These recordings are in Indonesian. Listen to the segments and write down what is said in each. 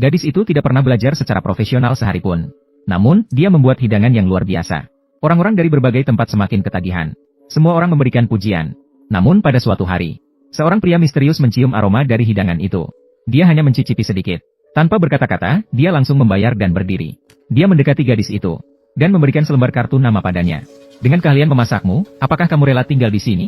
Gadis itu tidak pernah belajar secara profesional sehari pun. Namun, dia membuat hidangan yang luar biasa. Orang-orang dari berbagai tempat semakin ketagihan. Semua orang memberikan pujian. Namun pada suatu hari, seorang pria misterius mencium aroma dari hidangan itu. Dia hanya mencicipi sedikit. Tanpa berkata-kata, dia langsung membayar dan berdiri. Dia mendekati gadis itu, dan memberikan selembar kartu nama padanya. Dengan keahlian memasakmu, apakah kamu rela tinggal di sini?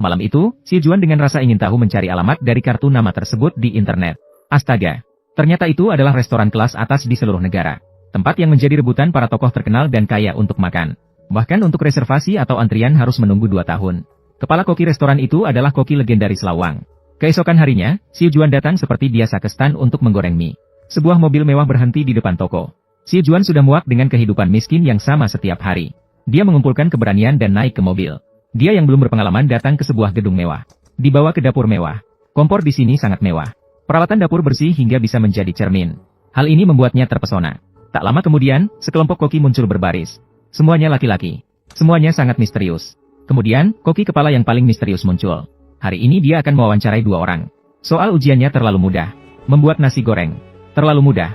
Malam itu, Si Juan dengan rasa ingin tahu mencari alamat dari kartu nama tersebut di internet. Astaga! Ternyata itu adalah restoran kelas atas di seluruh negara. Tempat yang menjadi rebutan para tokoh terkenal dan kaya untuk makan. Bahkan untuk reservasi atau antrian harus menunggu 2 tahun. Kepala koki restoran itu adalah koki legendaris Lawang. Keesokan harinya, Si Juan datang seperti biasa ke stan untuk menggoreng mie. Sebuah mobil mewah berhenti di depan toko. Si Juan sudah muak dengan kehidupan miskin yang sama setiap hari. Dia mengumpulkan keberanian dan naik ke mobil. Dia yang belum berpengalaman datang ke sebuah gedung mewah. Dibawa ke dapur mewah. Kompor di sini sangat mewah. Peralatan dapur bersih hingga bisa menjadi cermin. Hal ini membuatnya terpesona. Tak lama kemudian, sekelompok koki muncul berbaris. Semuanya laki-laki. Semuanya sangat misterius. Kemudian, koki kepala yang paling misterius muncul. Hari ini dia akan mewawancarai 2 orang. Soal ujiannya terlalu mudah. Membuat nasi goreng. Terlalu mudah.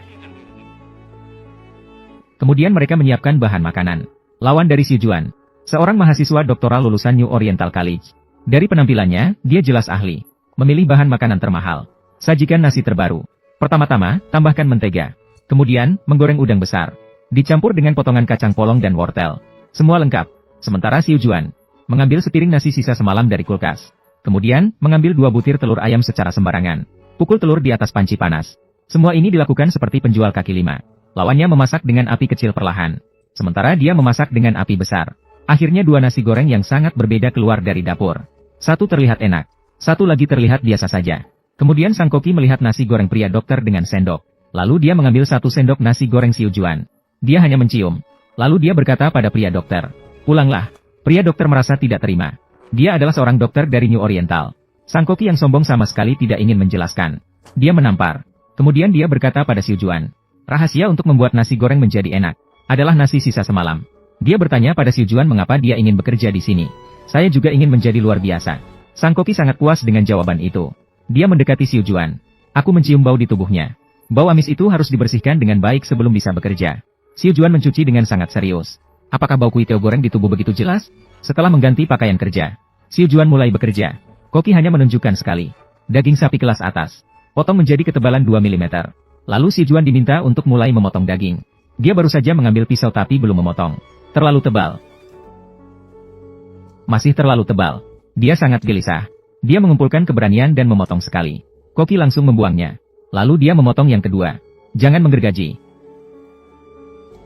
Kemudian mereka menyiapkan bahan makanan. Lawan dari Si Juan. Seorang mahasiswa doktoral lulusan New Oriental College. Dari penampilannya, dia jelas ahli. Memilih bahan makanan termahal. Sajikan nasi terbaru. Pertama-tama, tambahkan mentega. Kemudian, menggoreng udang besar. Dicampur dengan potongan kacang polong dan wortel. Semua lengkap. Sementara Si Juan mengambil sepiring nasi sisa semalam dari kulkas. Kemudian, mengambil 2 butir telur ayam secara sembarangan. Pukul telur di atas panci panas. Semua ini dilakukan seperti penjual kaki lima. Lawannya memasak dengan api kecil perlahan. Sementara dia memasak dengan api besar. Akhirnya 2 nasi goreng yang sangat berbeda keluar dari dapur. Satu terlihat enak. Satu lagi terlihat biasa saja. Kemudian sang koki melihat nasi goreng pria dokter dengan sendok. Lalu dia mengambil 1 sendok nasi goreng Si Juan. Dia hanya mencium. Lalu dia berkata pada pria dokter, "Pulanglah." Pria dokter merasa tidak terima. Dia adalah seorang dokter dari New Oriental. Sang koki yang sombong sama sekali tidak ingin menjelaskan. Dia menampar. Kemudian dia berkata pada Si Juan, "Rahasia untuk membuat nasi goreng menjadi enak adalah nasi sisa semalam." Dia bertanya pada Si Juan mengapa dia ingin bekerja di sini. "Saya juga ingin menjadi luar biasa." Sang koki sangat puas dengan jawaban itu. Dia mendekati Si Juan. "Aku mencium bau di tubuhnya. Bau amis itu harus dibersihkan dengan baik sebelum bisa bekerja." Si Juan mencuci dengan sangat serius. "Apakah bau kuiteo goreng di tubuh begitu jelas?" Setelah mengganti pakaian kerja, Si Juan mulai bekerja. Koki hanya menunjukkan sekali. Daging sapi kelas atas. Potong menjadi ketebalan 2 mm. Lalu Si Juan diminta untuk mulai memotong daging. Dia baru saja mengambil pisau tapi belum memotong. Terlalu tebal. Masih terlalu tebal. Dia sangat gelisah. Dia mengumpulkan keberanian dan memotong sekali. Koki langsung membuangnya. Lalu dia memotong yang kedua. "Jangan menggergaji.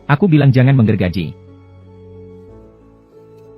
Aku bilang jangan menggergaji.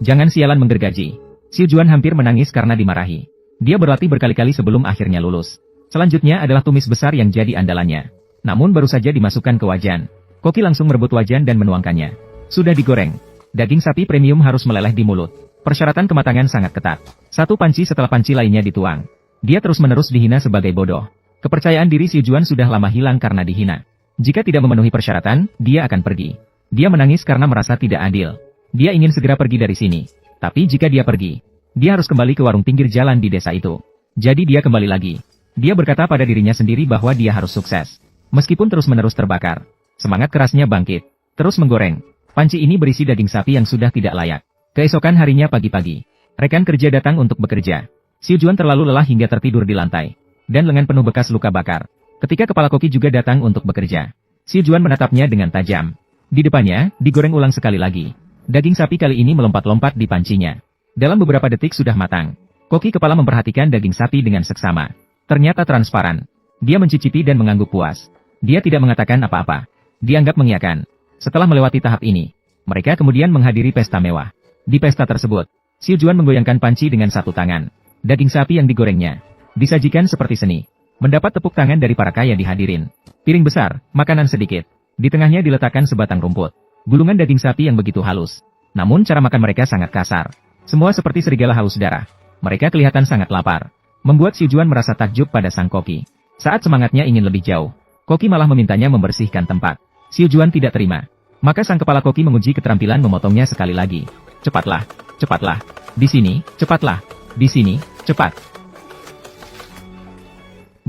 Jangan sialan menggergaji." Si Juan hampir menangis karena dimarahi. Dia berlatih berkali-kali sebelum akhirnya lulus. Selanjutnya adalah tumis besar yang jadi andalannya. Namun baru saja dimasukkan ke wajan. Koki langsung merebut wajan dan menuangkannya. Sudah digoreng. Daging sapi premium harus meleleh di mulut. Persyaratan kematangan sangat ketat. 1 panci setelah panci lainnya dituang. Dia terus-menerus dihina sebagai bodoh. Kepercayaan diri Si Juan sudah lama hilang karena dihina. Jika tidak memenuhi persyaratan, dia akan pergi. Dia menangis karena merasa tidak adil. Dia ingin segera pergi dari sini. Tapi jika dia pergi, dia harus kembali ke warung pinggir jalan di desa itu. Jadi dia kembali lagi. Dia berkata pada dirinya sendiri bahwa dia harus sukses. Meskipun terus-menerus terbakar. Semangat kerasnya bangkit. Terus menggoreng. Panci ini berisi daging sapi yang sudah tidak layak. Keesokan harinya pagi-pagi, rekan kerja datang untuk bekerja. Si Juan terlalu lelah hingga tertidur di lantai. Dan lengan penuh bekas luka bakar. Ketika kepala koki juga datang untuk bekerja. Si Juan menatapnya dengan tajam. Di depannya, digoreng ulang sekali lagi. Daging sapi kali ini melompat-lompat di pancinya. Dalam beberapa detik sudah matang. Koki kepala memperhatikan daging sapi dengan seksama. Ternyata transparan. Dia mencicipi dan mengangguk puas. Dia tidak mengatakan apa-apa. Dianggap mengiyakan. Setelah melewati tahap ini, mereka kemudian menghadiri pesta mewah. Di pesta tersebut, Si Juan menggoyangkan panci dengan 1 tangan. Daging sapi yang digorengnya disajikan seperti seni. Mendapat tepuk tangan dari para kaya dihadirin. Piring besar, makanan sedikit. Di tengahnya diletakkan sebatang rumput. Gulungan daging sapi yang begitu halus. Namun cara makan mereka sangat kasar. Semua seperti serigala haus darah. Mereka kelihatan sangat lapar. Membuat Si Juan merasa takjub pada sang koki. Saat semangatnya ingin lebih jauh, koki malah memintanya membersihkan tempat. Si Juan tidak terima. Maka sang kepala koki menguji keterampilan memotongnya sekali lagi. "Cepatlah, cepatlah. Di sini, cepatlah. Di sini, cepat."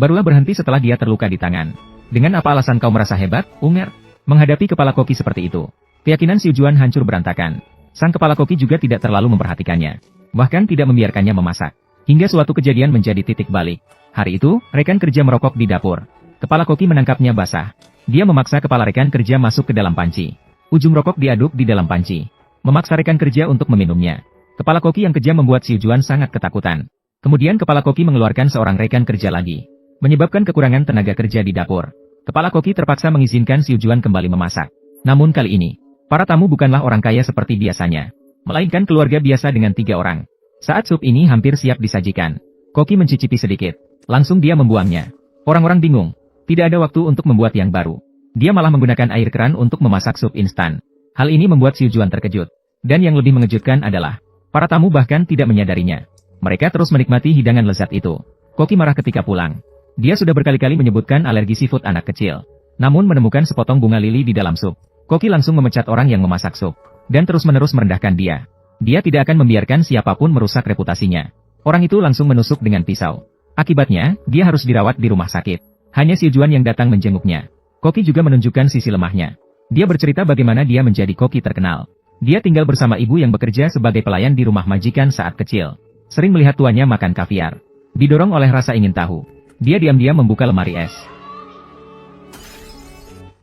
Barulah berhenti setelah dia terluka di tangan. Dengan apa alasan kau merasa hebat, Unger? Menghadapi kepala koki seperti itu, keyakinan Xiu Juan hancur berantakan. Sang kepala koki juga tidak terlalu memperhatikannya. Bahkan tidak membiarkannya memasak. Hingga suatu kejadian menjadi titik balik. Hari itu, rekan kerja merokok di dapur. Kepala koki menangkapnya basah. Dia memaksa kepala rekan kerja masuk ke dalam panci. Ujung rokok diaduk di dalam panci. Memaksa rekan kerja untuk meminumnya. Kepala koki yang kejam membuat Xiu Juan sangat ketakutan. Kemudian kepala koki mengeluarkan seorang rekan kerja lagi. Menyebabkan kekurangan tenaga kerja di dapur. Kepala koki terpaksa mengizinkan Xiu Juan kembali memasak. Namun kali ini, para tamu bukanlah orang kaya seperti biasanya. Melainkan keluarga biasa dengan 3 orang. Saat sup ini hampir siap disajikan, koki mencicipi sedikit. Langsung dia membuangnya. Orang-orang bingung. Tidak ada waktu untuk membuat yang baru. Dia malah menggunakan air keran untuk memasak sup instan. Hal ini membuat Xiu Juan terkejut. Dan yang lebih mengejutkan adalah, para tamu bahkan tidak menyadarinya. Mereka terus menikmati hidangan lezat itu. Koki marah ketika pulang. Dia sudah berkali-kali menyebutkan alergi seafood anak kecil. Namun menemukan sepotong bunga lili di dalam sup. Koki langsung memecat orang yang memasak sup. Dan terus-menerus merendahkan dia. Dia tidak akan membiarkan siapapun merusak reputasinya. Orang itu langsung menusuk dengan pisau. Akibatnya, dia harus dirawat di rumah sakit. Hanya Xiu Juan yang datang menjenguknya. Koki juga menunjukkan sisi lemahnya. Dia bercerita bagaimana dia menjadi koki terkenal. Dia tinggal bersama ibu yang bekerja sebagai pelayan di rumah majikan saat kecil. Sering melihat tuannya makan kaviar. Didorong oleh rasa ingin tahu, dia diam-diam membuka lemari es.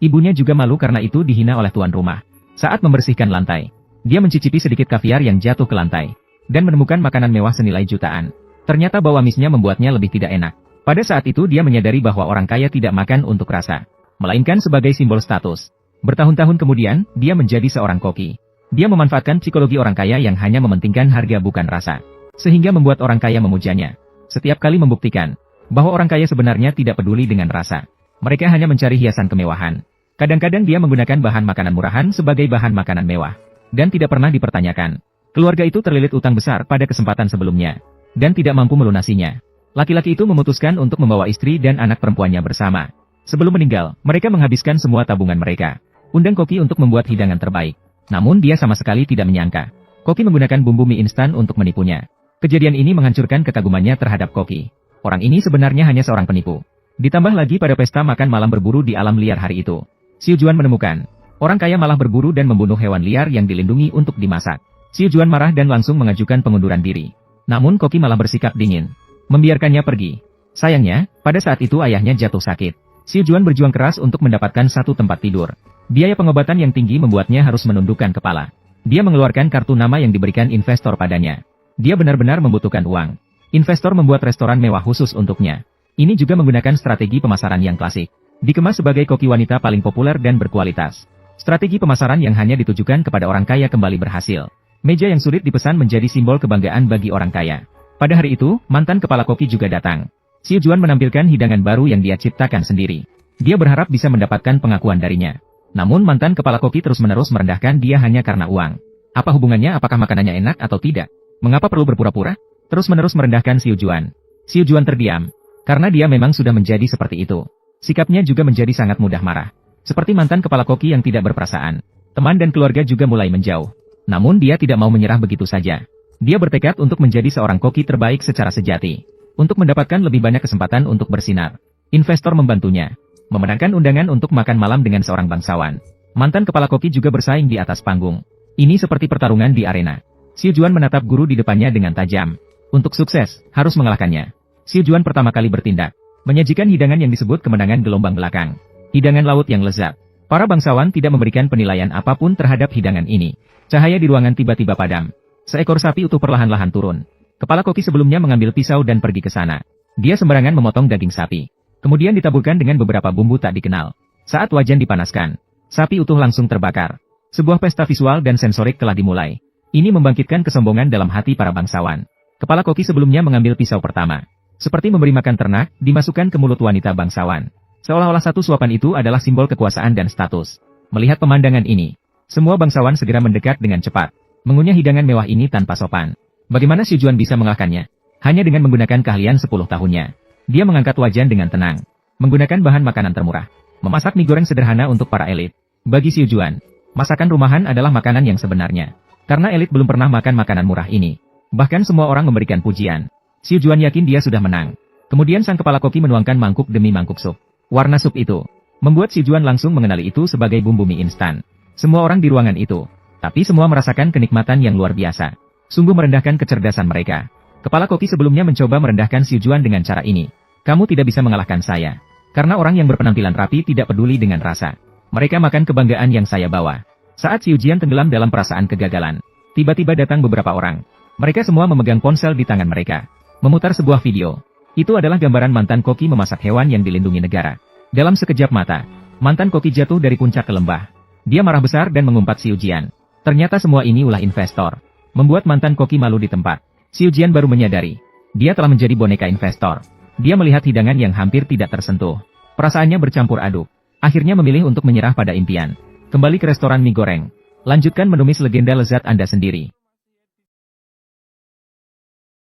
Ibunya juga malu karena itu dihina oleh tuan rumah. Saat membersihkan lantai, dia mencicipi sedikit kaviar yang jatuh ke lantai. Dan menemukan makanan mewah senilai jutaan. Ternyata bau amisnya membuatnya lebih tidak enak. Pada saat itu dia menyadari bahwa orang kaya tidak makan untuk rasa, melainkan sebagai simbol status. Bertahun-tahun kemudian, dia menjadi seorang koki. Dia memanfaatkan psikologi orang kaya yang hanya mementingkan harga bukan rasa. Sehingga membuat orang kaya memujanya. Setiap kali membuktikan bahwa orang kaya sebenarnya tidak peduli dengan rasa. Mereka hanya mencari hiasan kemewahan. Kadang-kadang dia menggunakan bahan makanan murahan sebagai bahan makanan mewah. Dan tidak pernah dipertanyakan. Keluarga itu terlilit utang besar pada kesempatan sebelumnya. Dan tidak mampu melunasinya. Laki-laki itu memutuskan untuk membawa istri dan anak perempuannya bersama. Sebelum meninggal, mereka menghabiskan semua tabungan mereka. Undang Koki untuk membuat hidangan terbaik. Namun dia sama sekali tidak menyangka. Koki menggunakan bumbu mie instan untuk menipunya. Kejadian ini menghancurkan kekagumannya terhadap Koki. Orang ini sebenarnya hanya seorang penipu. Ditambah lagi pada pesta makan malam berburu di alam liar hari itu. Xiu Juan menemukan, orang kaya malah berburu dan membunuh hewan liar yang dilindungi untuk dimasak. Xiu Juan marah dan langsung mengajukan pengunduran diri. Namun Koki malah bersikap dingin. Membiarkannya pergi. Sayangnya, pada saat itu ayahnya jatuh sakit. Xiu Juan berjuang keras untuk mendapatkan satu tempat tidur. Biaya pengobatan yang tinggi membuatnya harus menundukkan kepala. Dia mengeluarkan kartu nama yang diberikan investor padanya. Dia benar-benar membutuhkan uang. Investor membuat restoran mewah khusus untuknya. Ini juga menggunakan strategi pemasaran yang klasik. Dikemas sebagai koki wanita paling populer dan berkualitas. Strategi pemasaran yang hanya ditujukan kepada orang kaya kembali berhasil. Meja yang sulit dipesan menjadi simbol kebanggaan bagi orang kaya. Pada hari itu, mantan kepala koki juga datang. Xiu Juan menampilkan hidangan baru yang dia ciptakan sendiri. Dia berharap bisa mendapatkan pengakuan darinya. Namun mantan kepala koki terus-menerus merendahkan dia hanya karena uang. Apa hubungannya, apakah makanannya enak atau tidak? Mengapa perlu berpura-pura? Terus-menerus merendahkan Xiu Juan. Xiu Juan terdiam. Karena dia memang sudah menjadi seperti itu. Sikapnya juga menjadi sangat mudah marah. Seperti mantan kepala koki yang tidak berperasaan. Teman dan keluarga juga mulai menjauh. Namun dia tidak mau menyerah begitu saja. Dia bertekad untuk menjadi seorang koki terbaik secara sejati. Untuk mendapatkan lebih banyak kesempatan untuk bersinar. Investor membantunya. Memenangkan undangan untuk makan malam dengan seorang bangsawan. Mantan kepala koki juga bersaing di atas panggung. Ini seperti pertarungan di arena. Xiu Juan menatap guru di depannya dengan tajam. Untuk sukses, harus mengalahkannya. Xiu Juan pertama kali bertindak. Menyajikan hidangan yang disebut kemenangan gelombang belakang. Hidangan laut yang lezat. Para bangsawan tidak memberikan penilaian apapun terhadap hidangan ini. Cahaya di ruangan tiba-tiba padam. Seekor sapi utuh perlahan-lahan turun. Kepala koki sebelumnya mengambil pisau dan pergi ke sana. Dia sembarangan memotong daging sapi. Kemudian ditaburkan dengan beberapa bumbu tak dikenal. Saat wajan dipanaskan, sapi utuh langsung terbakar. Sebuah pesta visual dan sensorik telah dimulai. Ini membangkitkan kesombongan dalam hati para bangsawan. Kepala koki sebelumnya mengambil pisau pertama. Seperti memberi makan ternak, dimasukkan ke mulut wanita bangsawan. Seolah-olah satu suapan itu adalah simbol kekuasaan dan status. Melihat pemandangan ini, semua bangsawan segera mendekat dengan cepat. Mengunyah hidangan mewah ini tanpa sopan. Bagaimana Xiu Juan bisa mengalahkannya? Hanya dengan menggunakan keahlian 10 tahunnya. Dia mengangkat wajan dengan tenang. Menggunakan bahan makanan termurah. Memasak mie goreng sederhana untuk para elit. Bagi Xiu Juan, masakan rumahan adalah makanan yang sebenarnya. Karena elit belum pernah makan makanan murah ini. Bahkan semua orang memberikan pujian. Xiu Juan yakin dia sudah menang. Kemudian sang kepala koki menuangkan mangkuk demi mangkuk sup. Warna sup itu membuat si Juan langsung mengenali itu sebagai bumbu mie instan. Semua orang di ruangan itu, tapi semua merasakan kenikmatan yang luar biasa. Sungguh merendahkan kecerdasan mereka. Kepala koki sebelumnya mencoba merendahkan si Juan dengan cara ini. Kamu tidak bisa mengalahkan saya. Karena orang yang berpenampilan rapi tidak peduli dengan rasa. Mereka makan kebanggaan yang saya bawa. Saat Xiu Jian tenggelam dalam perasaan kegagalan, tiba-tiba datang beberapa orang. Mereka semua memegang ponsel di tangan mereka. Memutar sebuah video. Itu adalah gambaran mantan koki memasak hewan yang dilindungi negara. Dalam sekejap mata, mantan koki jatuh dari puncak ke lembah. Dia marah besar dan mengumpat Xiu Jian. Ternyata semua ini ulah investor. Membuat mantan koki malu di tempat. Xiu Jian baru menyadari. Dia telah menjadi boneka investor. Dia melihat hidangan yang hampir tidak tersentuh. Perasaannya bercampur aduk. Akhirnya memilih untuk menyerah pada impian. Kembali ke restoran mie goreng. Lanjutkan menumis legenda lezat Anda sendiri.